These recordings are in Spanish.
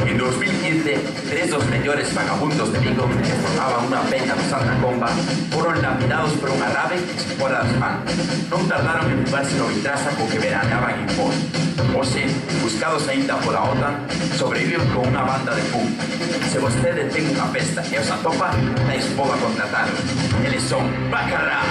En 2015, tres dos mellores vagabundos de Vigo que formaban unha peña do Santa Comba foron lapidados por unha rave fora das mans. Non tardaron en fugarse no Vitrasa co que veraneaban en Pol. Hoxe, buscados aínda pola OTAN, sobreviven con unha banda de punk. Se vostede ten unha festa e os atopa, dais podo a contrataros. Eles son Bacarra!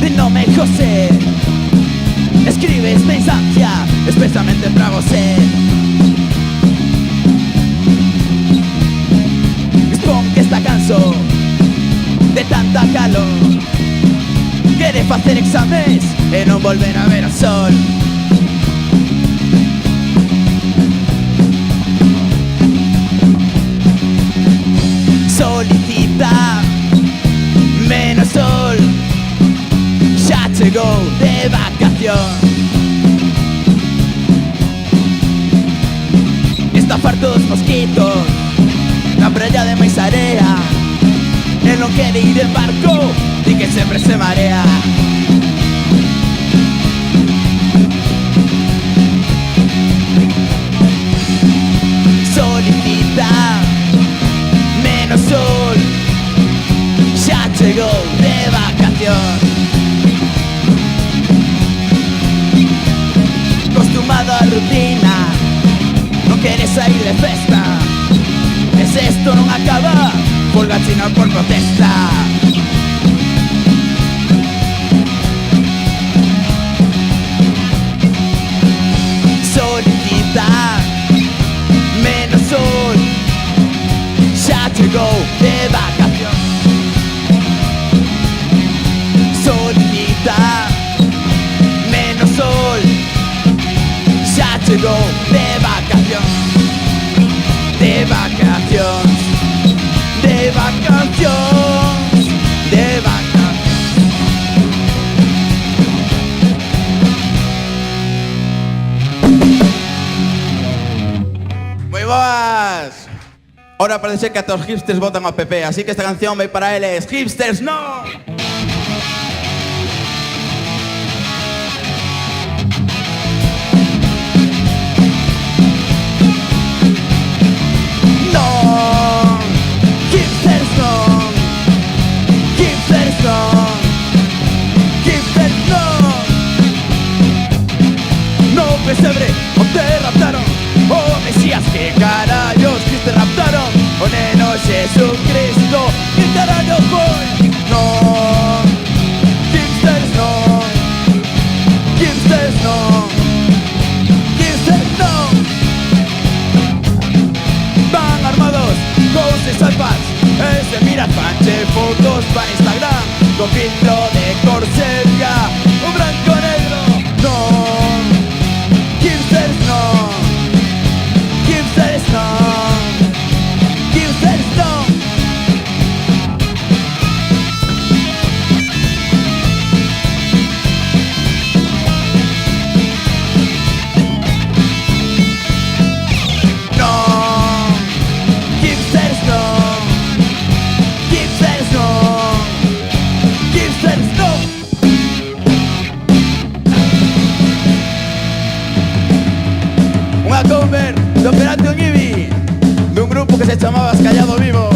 De nome José, escribes mensancia expresamente para você. Expón que está canso de tanta calor, quere facer exames e non volver a ver o sol. Solicita menos sol, xa chegou de vacación. Está farto dos mosquitos na praia de máis area. El non quere ir en barco, di que sempre se marea. Solicita menos sol, xa chegou de vacación. Acostumado a rutina, non quere sair de festa. E se esto non acaba, folga china por protesta. Solicita menos sol, xa chegou de vacación. Solicita menos sol, xa chegou de vacación. De vacacións, de vacacións, de vacacións. Moi boas. Ahora parece que ata os hipsters votan ao PP, así que esta canción vai para eles. Hipsters, no! Pesebre, o te raptaron, o Mesías, que carallos que te raptaron, o neno Jesucristo, que carallo foi. No, hipsters no, hipsters no, hipsters no. Van armados con seis alpas, se miran panche fotos para Instagram, con filtro de Corsica, un blanco negro. No, hipsters no, hipsters no, hipsters no. No, hipsters no, hipsters no, hipsters no. Unha cover de Operation Ivy, dun grupo que se chamaba Callado Vivo.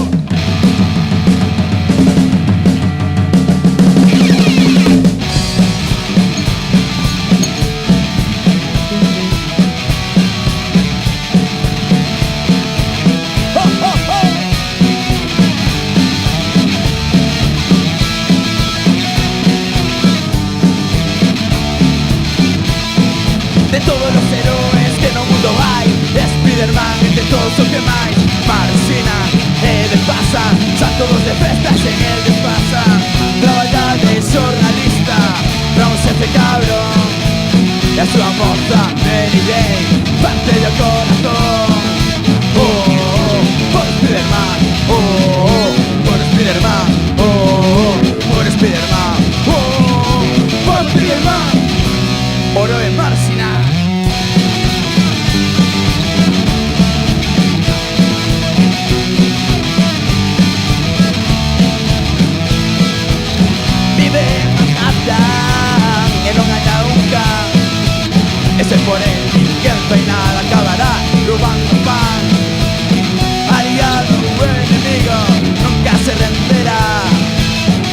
De todos los héroes que no mundo hai, Spiderman entre todos os que máis. Marxina e de pasa, son todos de festas en el despasa. Traballar de xornalista, pra un xefe cabrón. a súa moza Mary Jane parte do corazón. Oh, oh, oh, por Spiderman. Oh, oh, oh, por Spiderman. Oh, oh, oh, por Spiderman. Oh, oh, oh, por Spiderman. Oro en Marcinar. Vive en Manhattan e non hai nunca. Ese por el infierno y nada acabará robando pan. Aliado o enemigo nunca se renderá.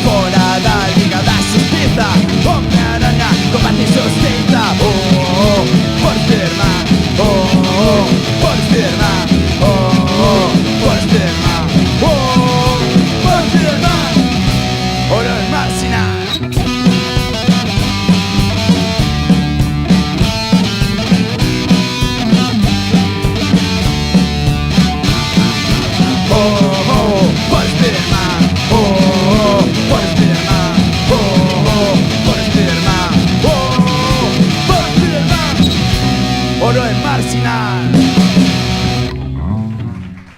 Fora da liga da justiza, Hombre-Araña combate y sustenta. Oh, oh, oh, por Spiderman. Oh, oh, oh, por Spiderman. Oh, oh, oh, por Spiderman. Oh, oh, oh, por Spiderman. Oro en Marcinar.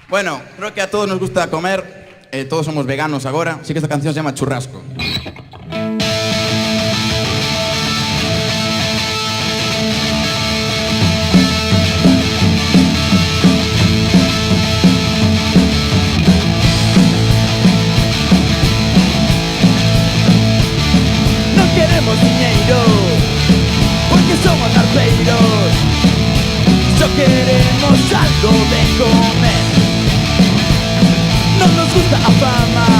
Bueno, creo que a todos nos gusta comer, todos somos veganos ahora, así que esta canción se llama Churrasco. No queremos dinero, porque somos arpeiros. Solo queremos algo de comer. No nos gusta a fama,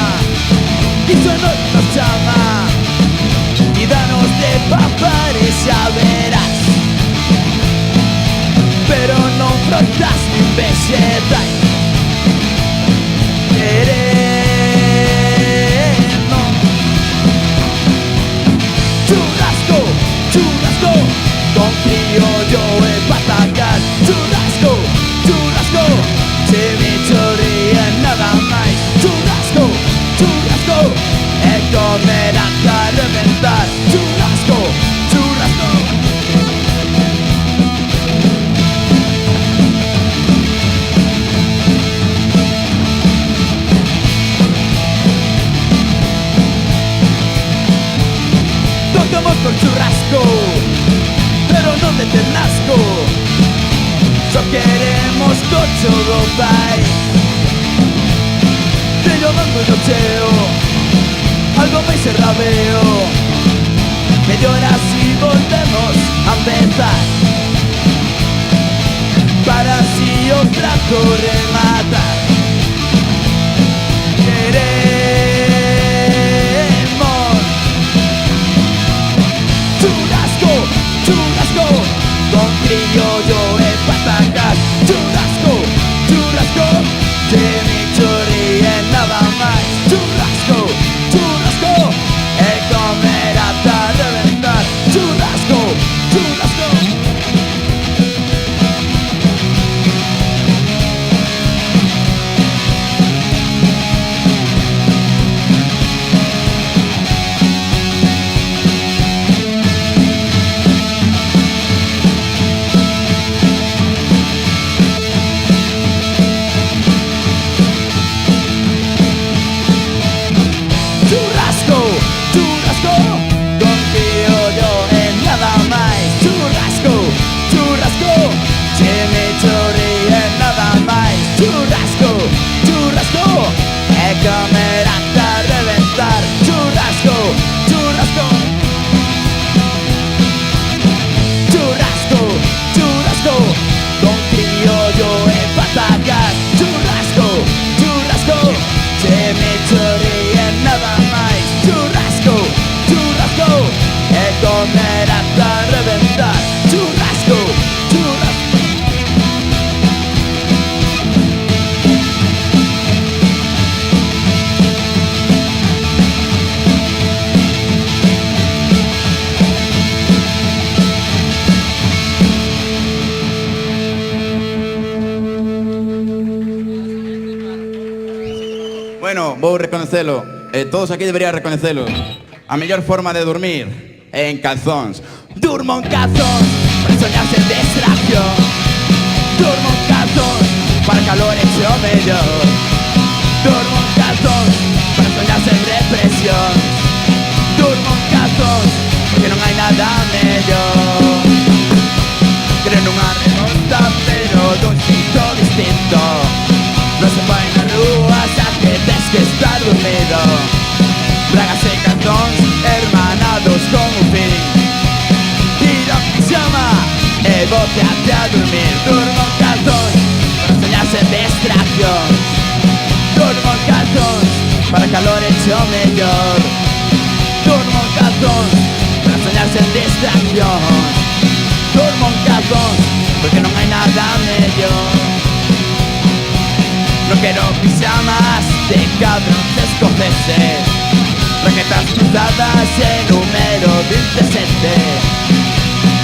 y solo nos llama. Y danos de papar y ya verás. Pero no frotas ni vegetais. Queremos churrasco, churrasco, con criollo y patacas. Churrasco, churrasco, chimichurri e nada máis. Churrasco, churrasco, e comer hasta reventar. Churrasco, churrasco. Tocamos con churrasco, pero non de ternasco. Só queremos cocho do pai. Trillo banco no cheo, algo máis se rabeo. Mellor así volvemos a empezar, para así o prato rematar. Queremos churrasco, churrasco, con criollo e patacas. Churrasco, churrasco, chimichurri e nada máis. Churrasco, churrasco, e comer hasta reventar. Churrasco, churrasco. Churrasco, churrasco, con criollo e nada máis. Churrasco, churrasco, chimichurri e nada máis. Churrasco, churrasco, e comer hasta reventar. Churrasco, churrasco. Churrasco, churrasco, con criollo e patacas. Churrasco, churrasco, chimichurri e nada máis. Churrasco, churrasco, e comer hasta reventar. Churrasco, churrasco. Bueno, vou reconocelo. Todos aquí deberían reconocerlo. A mellor forma de dormir é en calzóns. Durmo en calzóns. soñar sen distracción. Durmo en calzón para calor hecho mellor. Durmo en calzón para soñar sen represión. Durmo en calzón porque non hai nada mellor. Creo nunha remonta pero dun xeito distinto. Non se vai na rúa xa que tes que estar dormido. Bragas e cartóns hermanados con un fin. Tira o pijama e boteate a dormir. Durmo en calzón para soñar sen distracción. Durmo en calzón para calor hecho mellor. Durmo en calzón para soñar sen distracción. Durmo en calzón porque non hai nada mellor. Non quero pijamas de cabróns escoceses, raquetas cruzadas e número 27.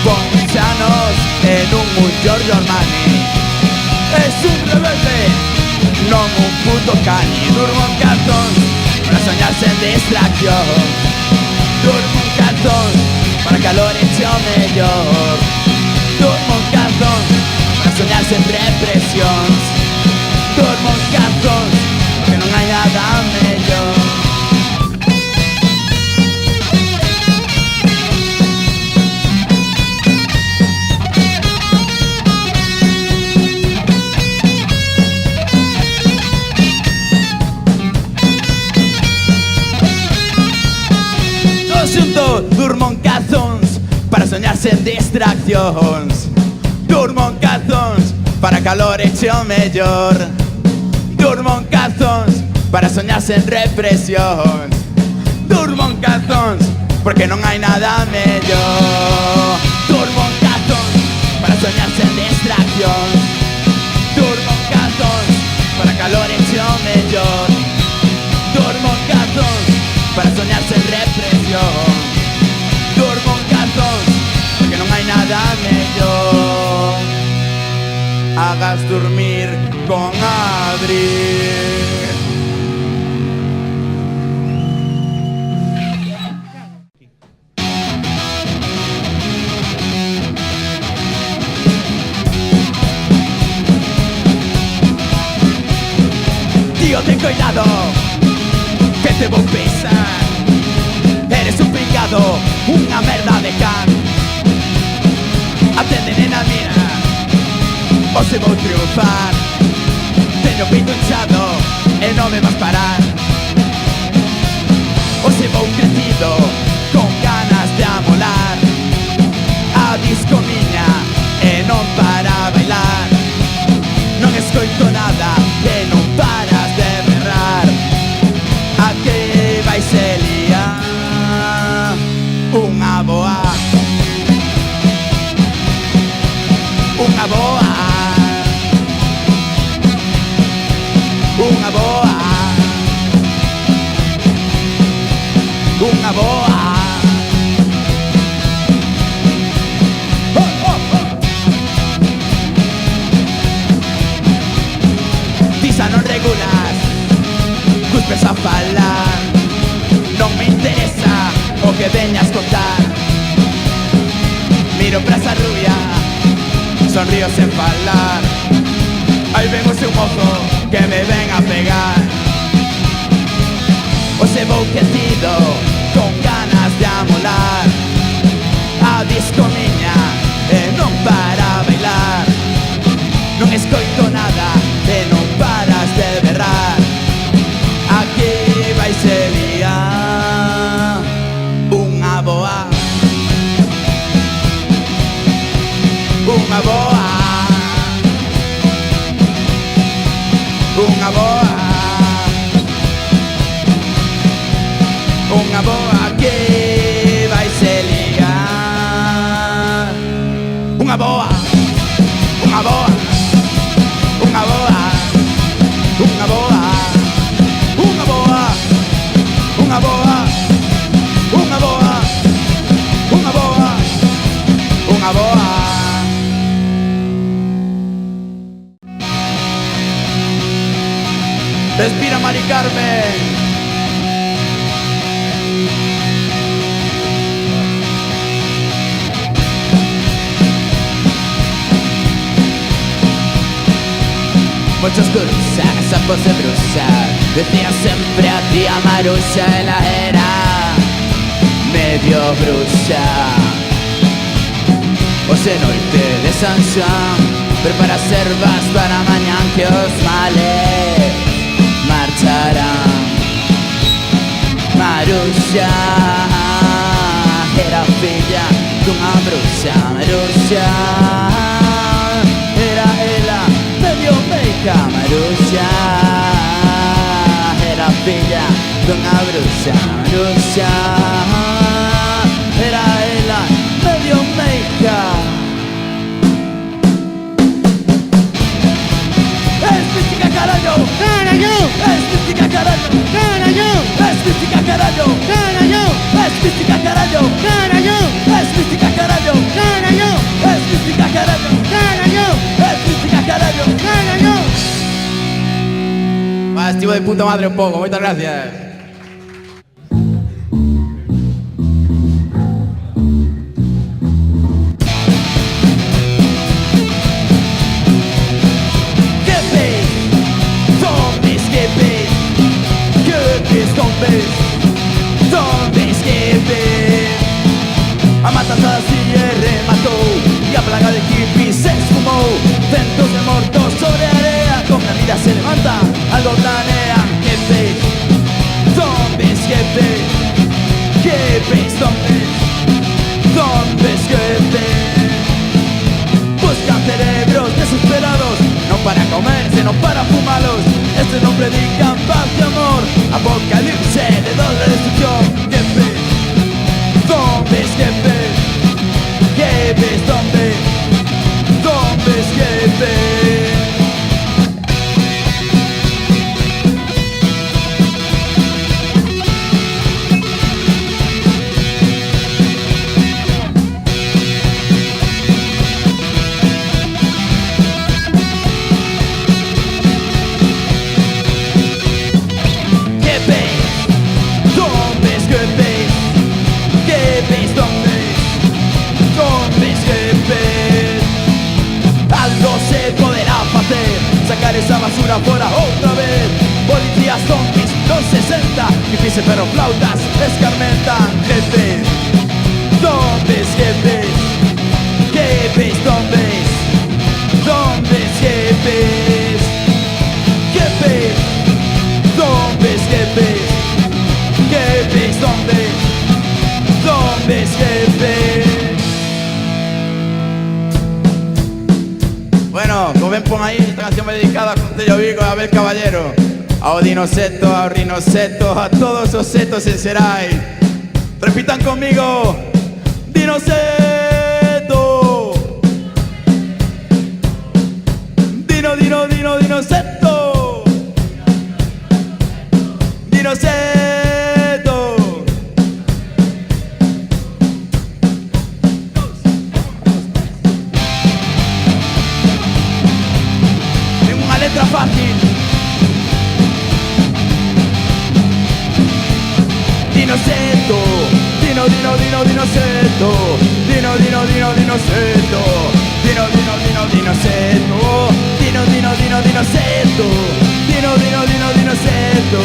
Pon xanos en un Giorgio Armani. Es un rebelde, non un puto cani. Durmo en calzón para soñar sen distracción. Durmo en calzón para calor hecho mellor. Durmo en calzón para soñar sen represións. Durmo en calzón porque non hai nada mellor. Todos xuntos, durmo en calzóns para soñar sen distraccións. Durmo en calzóns para calor hecho mellor. Durmo en calzóns para soñar sen represións. Durmo en calzóns porque non hai nada mellor. Durmo en calzóns para soñar sen distraccións. Durmo en calzóns para calor hecho mellor. Durmo en calzóns para soñar sen represión. Durmo en calzóns porque non hai nada mellor. Hagas dormir con Adri. Tío, ten cuidado, que te vou pisar. Eres un pringado, unha merda de can. Atende, nena, mira, hoxe vou triunfar. Teño o pito hinchado e non me vas parar. Hoxe vou crecido, con ganas de amolar. A disco miña e non para bailar. Non escoito nada e non paras de berrar. A que vai se liar unha boa. Unha boa. Unha boa. Unha boa. Oh, oh, oh. Tisa non regulas, cuspes a falar. Non me interesa o que veñas contar. Miro pra esa rubia, sonrío sen falar. Aí ven o seu mozo que me ven a pegar. Hoxe vou quecido, con ganas de amolar. A disco miña e non para bailar. Non escoito nada e non paras de berrar. Aquí vai se liar unha boa. Unha boa. Unha boa. Unha boa que vai se liar. Unha boa. Unha boa. Unha boa. Unha boa. Unha boa. Unha boa. Unha boa. Unha boa. Unha boa. Respira, Mari Carmen. muchas cosas, sapos de brusa. Decía siempre a tía Maruxa, ela era medio bruxa. Hoxe noite de San Xoán, prepara servas para mañán que os males marcharán. Maruxa era filla dunha bruxa. Maruxa era ela medio meica. Maruxa era filla dunha bruxa. Maruxa era ela medio meica. Es mística, carallo. Carallo, Es mística, carallo. carallo, Es mística, carallo. carallo, Es mística, carallo. carallo, Es mística, carallo. carallo, Es mística, carallo. carallo, Es mística, carallo. carallo. Va, estivo de puta madre un pouco, moitas gracias. Zombies que ven a matanzas y rematou y a plaga de hippies se esfumou. Centos de mortos sobre area, con la vida se levanta, algo planean. Que veis, zombies que ven, que veis, zombies, zombies que ven. Buscan cerebros desesperados, no para comer, sino para fumarlos. Este no predican paz y amor, apocalipse de doble destrucción. Que ves, zombies que ven, que ves, zombies, zombies que ven. Sacar esa basura fuera otra vez. Policías zombies, los 60, difícil pero flautas escarmentan. Jefes, zombies, jefes, jefes, zombies, zombies, jefes, jefes, zombies, jefes, jefes, zombies, zombies, jefes. Bueno, como ven, pon ahí, esta canción me dedicada a Concello Vigo, a Abel Caballero, ao Dinoseto, ao Rinoseto, a todos os setos en Xerais. Repitan conmigo, Dinoseto. Dino, dino, dino, Dinoseto. Dinoseto. Letra fácil. Dinoseto, dino, dino, dino, dinoseto, dino, dino, dino, dinoseto, dino, dino, dino, dinoseto, dino, dino, dino, dinoseto, dino, dino, dino, dinoseto,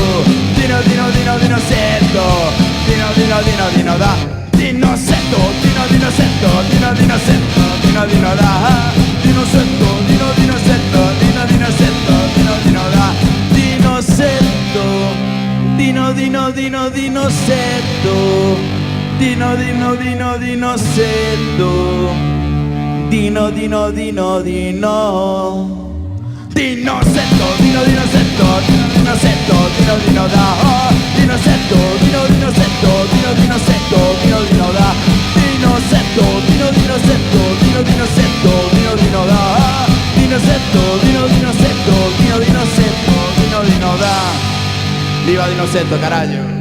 dino, dino, dino, dinoseto, dino, dino, dino, dino, da. Dinoseto, dino, dinoseto, dino, dinoseto, dino, dino, da. Dinoseto, dino, dinoseto, dino, dinoseto, dino, dino, da. Dinoseto, dino, dino, dino, dinoseto, dino, dino, dino, dinoseto, dino, dino, dino, dino. Dinoseto, dino, dinoseto, dino, dinoseto, dino, dino, da. Dinoseto, dino, dinoseto, dino, dinoseto, dino, dino, da. Dinoseto, dino, dinoseto, dino, dinoseto, dino, dino, da. Dinoseto, dino, dinoseto, dino, dinoseto, dino, dino, da. Viva Dinoseto, carallo.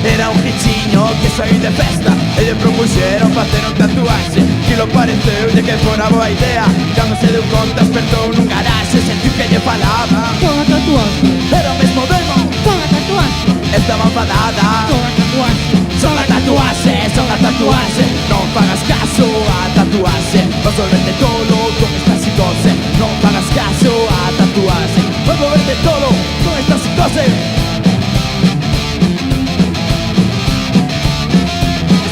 Era un pichiño que soy de festa e lle propuxeron facer un tatuaxe, que lo pareceu que foi unha boa idea. Cando se deu conta despertou nun garaxe, sentiu que lle falaban Son a tatuaxe, era o mesmo demo, son a tatuaxe, estaba enfadada. son a tatuaxe, Son a tatuaxe, son a tatuaxe, non fagas caso a tatuaxe, vas volverte tolo con esta psicose. Non fagas caso a tatuaxe, vas volverte tolo con esta psicose.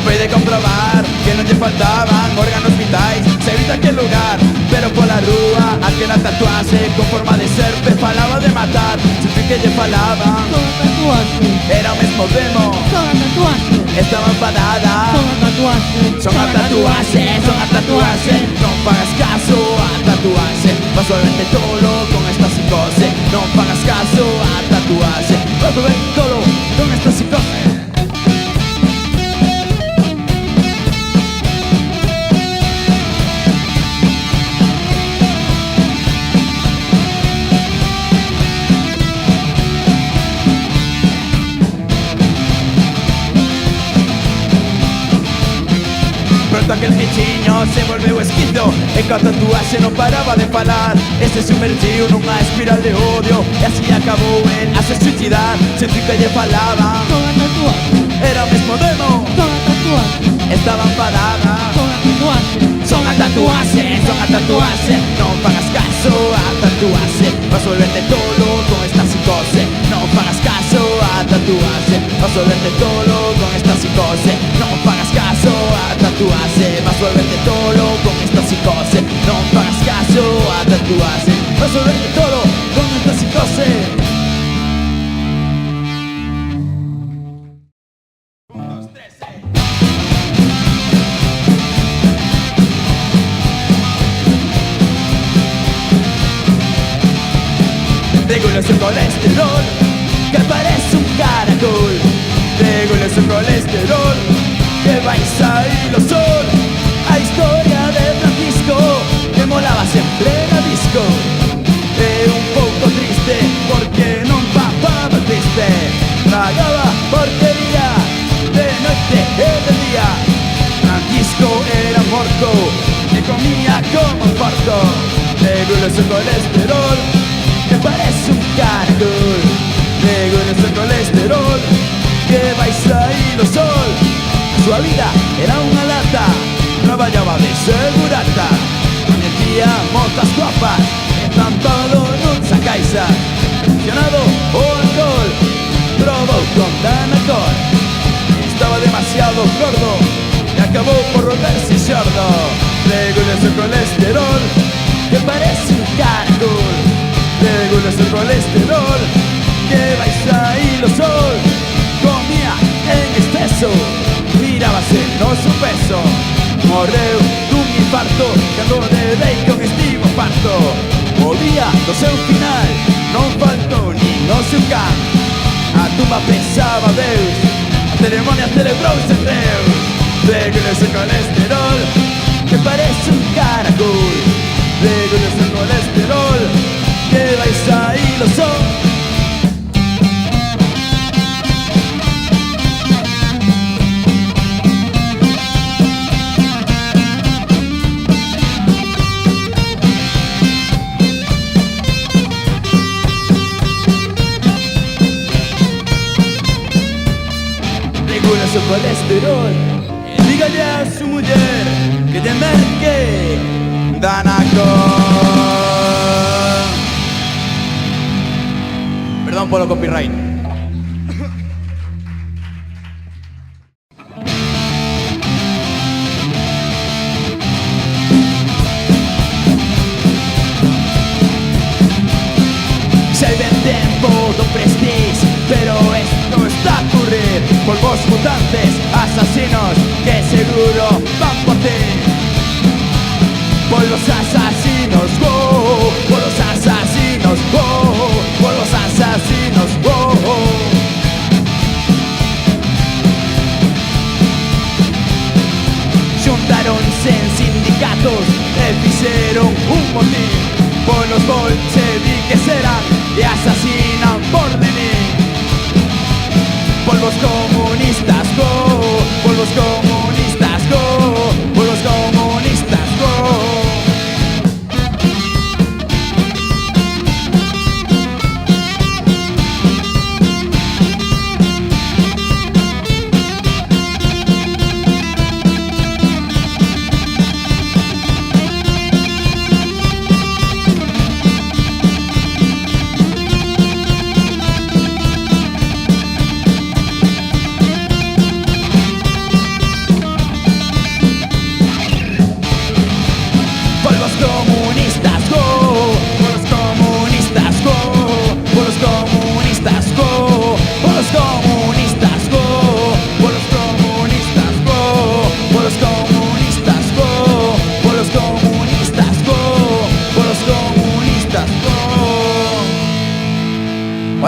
Despois de comprobar que non lle faltaban órganos vitais, se evita aquel lugar, pero pola rúa aquela tatuaxe con forma de serpe falaba de matar. Sentí que lle falaban son a tatuaxe, era o mesmo demo, son a tatuaxe, estaba enfadada. son a tatuaxe, Son a tatuaxe, son a tatuaxe, non fagas caso a tatuaxe, vas volverte tolo con esta psicose. Non fagas caso a tatuaxe, vas volverte tolo con esta psicose. Pronto aquel bichiño se volveu esquizo e coa tatuaxe non paraba de falar. E se sumergiu nunha espiral de odio e así acabou en a se suicidar. Sentí que lle falaban son a tatuaxe, era o mesmo demo, son a tatuaxe, estaba enfadada. son a tatuaxe, Son a tatuaxe, son a tatuaxe, non fagas caso a tatuaxe, vas volverte tolo con esta psicose. Non fagas caso a tatuaxe, vas volverte tolo con esta psicose. Non fagas caso a tatuaxe, vas volverte tolo con esta psicose. Non fagas caso a tatuaxe, vas volverte tolo con esta psicose. Regulo su colesterol, que parece un caracol. Regulo su colesterol, que vais a hilo sol. A historia de Francisco, que molaba sempre na disco. É un pouco triste, porque non papaba triste. Tragaba porquería, de noite e de día. Francisco era morto, e comía como un porco. Regulo su colesterol, que parece un caracol. Regulo su colesterol, que vais a hilo sol. A súa vida era unha lata, traballaba de segurata. Metía motas copas, estampado nunha caixa. Funcionado o alcohol, probou con Danacol. Estaba demasiado gordo e acabou por volverse xordo. Regulo su colesterol, que parece un caracol. Regulo su colesterol, que vais a hilo sol. Comía en exceso, mirábase no su peso. Morreu dun infarto, cando de bacon estivo farto. O día do seu final, non faltou nin o seu can. A tumba pensaba Deus, a ceremonia celebrouse en Deus. Regulo su colesterol, que parece un caracol. Regulo su colesterol, que vais a hilo sol. Regula su colesterol y dígale a su mujer que te merque Danacol. Perdón por lo copyright. Se ven tempo do prestige, pero esto está a ocurrir. Polvos mutantes, asesinos, que seguro van por ti. Por los asesinos, wow, por los asesinos, wow, por los asesinos, wow. Xuntaronse en sindicatos e fixeron un motín. Por los bolcheviques eran e asasinan por Lenin. Por los comunistas, go, por los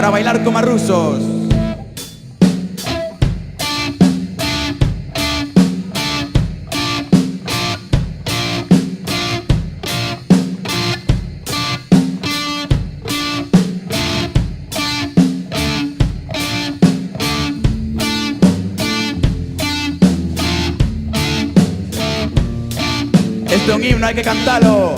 para bailar como rusos. Este es un himno, hay que cantarlo.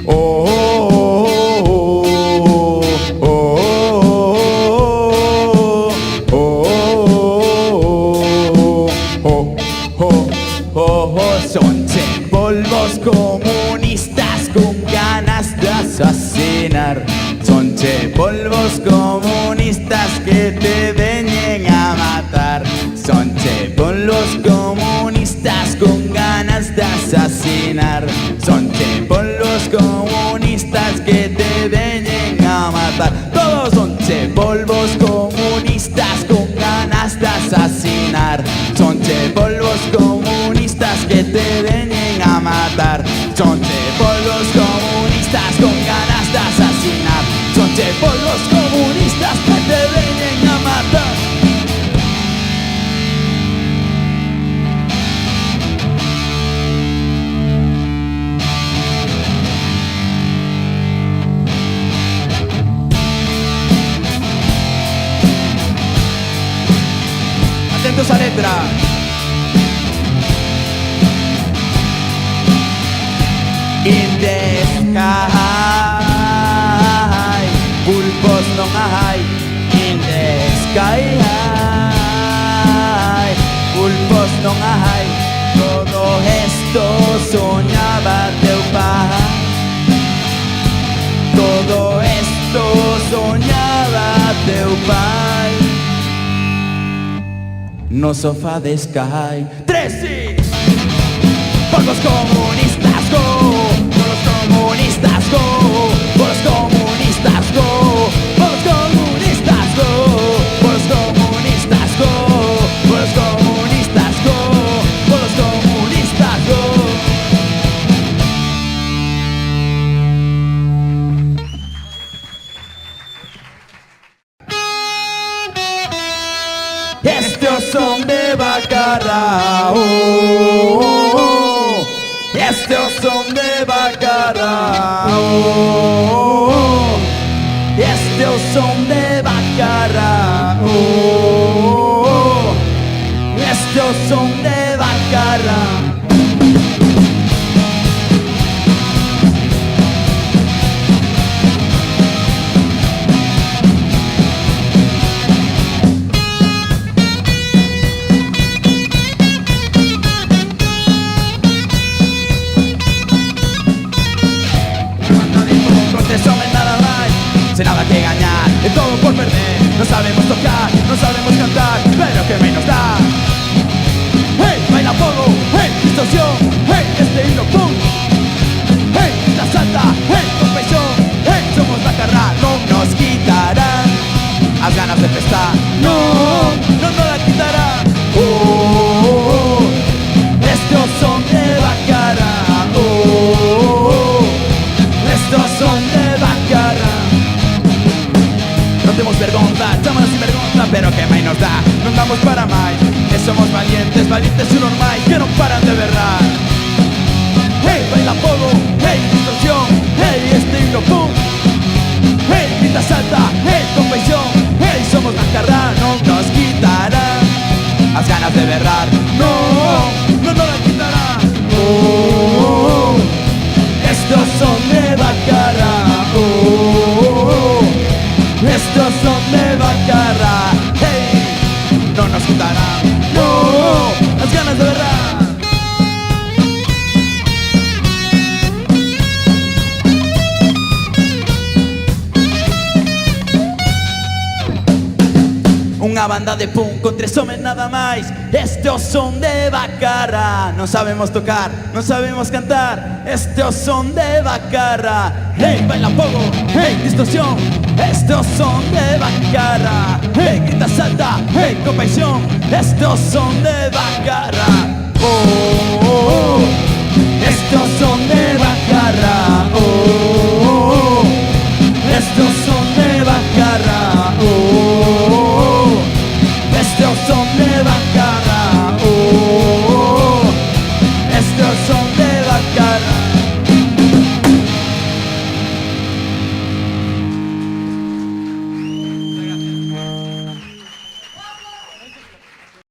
Oh, oh, oh, oh, oh, oh, oh. Son polvos comunistas con ganas de asesinar. Son polvos comunistas que te vienen a matar. Son polvos comunistas con ganas de asesinar. Son polvos comunistas que te vienen a matar. Todos son polvos comunistas con ganas de asesinar. Son polvos comunistas que te vienen a matar. Son polvos comunistas con ganas de asesinar. Son polvos comunistas que te vienen a matar. Atentos a letra. In the sky, pulpos no hay. In the sky, pulpos no hay. Todo esto soñaba teu pai. Todo esto soñaba teu pai. No sofá de sky. 3 sí. Polvos comunistas go. Polvos comunistas go. Polvos comunistas go. Polvos comunistas go. Polvos comunistas go. Polvos comunistas go. Polvos comunistas go. Estos son de Bacalao. Estos son de Bacalao. Estos son de Bacalao. Estos son de Bacalao. Sin nada que ganar, es todo por perder. No sabemos tocar, no sabemos cantar, pero que menos da. Hey, baila pogo, hey, distorsión, hey, este himno punk. Hey, la salta, hey, confesión, hey, somos la carra, no nos quitarán las ganas de festar. No, no nos la quitarán. Estos son de Bacalao. Estos son de Bacalao. No tenemos vergonza, estamos sin vergonza, pero que máis nos dá. Non damos para máis, que somos valientes, valientes e normais, que non paran de berrar. Hey, baila pogo, hey, distorsión, hey, este himno pum. Hey, grita, salta, hey, confesión, hey, somos la carra, non nos quitarán as ganas de berrar. No, no nos la quitarán. Estos son de Bacalao. Estos son de Bacalao. Hey, no nos quitarán. No, las ganas de berrar. Unha banda de punk con 3 homes nada máis. Estos son de Bacalao. Non sabemos tocar, non sabemos cantar. Estos son de Bacalao. Hey, baila pogo, hey, distorsión. Estos son de Bacalao. Hey, grita, salta, hey, compasión. Estos son de Bacalao.